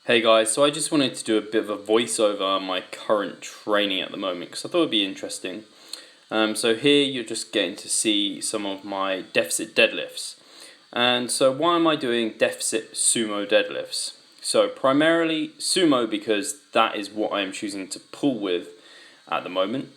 Hey guys, so I just wanted to do a bit of a voiceover on my current training at the moment because I thought it'd be interesting. So here you're just getting to see some of my deficit deadlifts. And so why am I doing deficit sumo deadlifts? So primarily sumo because that is what I am choosing to pull with at the moment.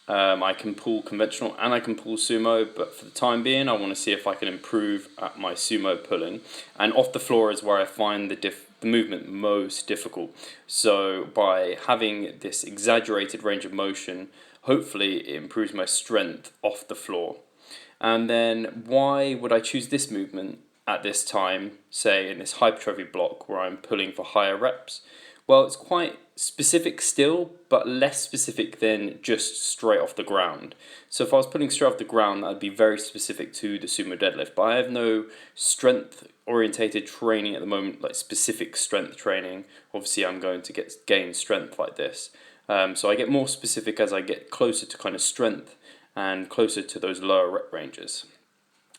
I can pull conventional and I can pull sumo, but for the time being, I want to see if I can improve at my sumo pulling. And off the floor is where I find the movement most difficult. So by having this exaggerated range of motion, hopefully it improves my strength off the floor. And then why would I choose this movement at this time, say in this hypertrophy block where I'm pulling for higher reps? Well, it's quite specific still, but less specific than just straight off the ground. So if I was pulling straight off the ground, that would be very specific to the sumo deadlift. But I have no strength orientated training at the moment, like specific strength training. Obviously, I'm going to gain strength like this. So I get more specific as I get closer to kind of strength and closer to those lower rep ranges.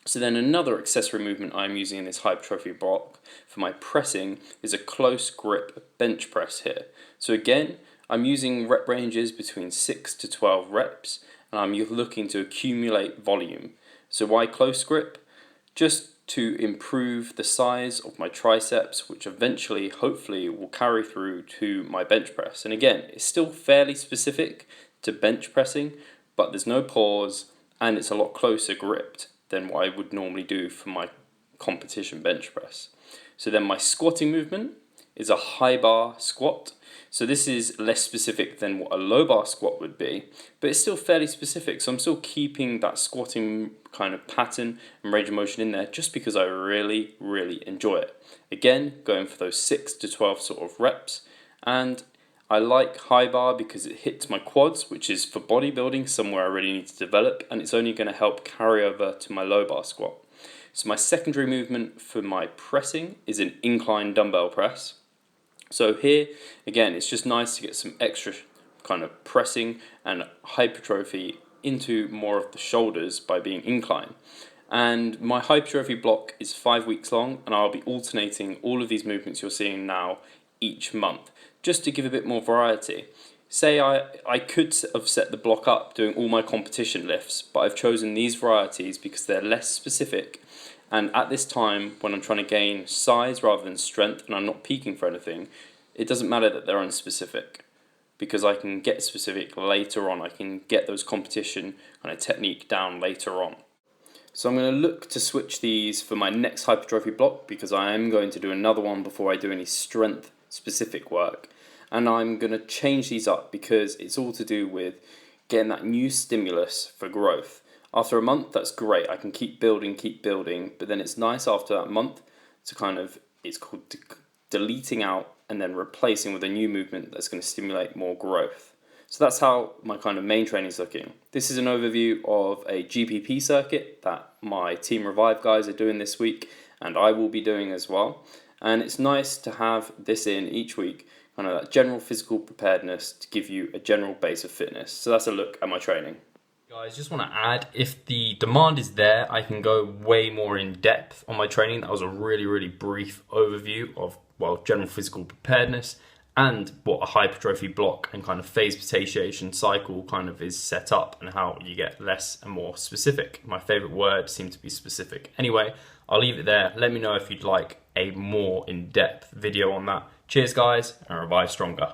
So then another accessory movement I'm using in this hypertrophy block for my pressing is a close grip bench press here. So again, I'm using rep ranges between 6 to 12 reps and I'm looking to accumulate volume. So why close grip? Just to improve the size of my triceps, which eventually, hopefully, will carry through to my bench press. And again, it's still fairly specific to bench pressing, but there's no pause and it's a lot closer gripped than what I would normally do for my competition bench press. So then my squatting movement is a high bar squat. So this is less specific than what a low bar squat would be, but it's still fairly specific. So I'm still keeping that squatting kind of pattern and range of motion in there just because I really, really enjoy it. Again, going for those 6 to 12 sort of reps. And I like high bar because it hits my quads, which is for bodybuilding, somewhere I really need to develop, and it's only going to help carry over to my low bar squat. So my secondary movement for my pressing is an incline dumbbell press. So here, again, it's just nice to get some extra kind of pressing and hypertrophy into more of the shoulders by being incline. And my hypertrophy block is 5 weeks long, and I'll be alternating all of these movements you're seeing now each month, just to give a bit more variety. Say I could have set the block up doing all my competition lifts, but I've chosen these varieties because they're less specific. And at this time, when I'm trying to gain size rather than strength and I'm not peaking for anything, it doesn't matter that they're unspecific because I can get specific later on. I can get those competition kind of technique down later on. So I'm going to look to switch these for my next hypertrophy block because I am going to do another one before I do any strength specific work. And I'm going to change these up because it's all to do with getting that new stimulus for growth. After a month, that's great. I can keep building, but then it's nice after that month to kind of, it's called deleting out and then replacing with a new movement that's going to stimulate more growth. So that's how my kind of main training is looking. This is an overview of a GPP circuit that my Team Revive guys are doing this week and I will be doing as well. And it's nice to have this in each week, kind of that general physical preparedness to give you a general base of fitness. So that's a look at my training. Guys, just want to add, if the demand is there, I can go way more in depth on my training. That was a really, really brief overview of, well, general physical preparedness and what a hypertrophy block and kind of phase potentiation cycle kind of is set up and how you get less and more specific. My favorite word seemed to be specific. Anyway, I'll leave it there. Let me know if you'd like a more in-depth video on that. Cheers, guys, and revive stronger.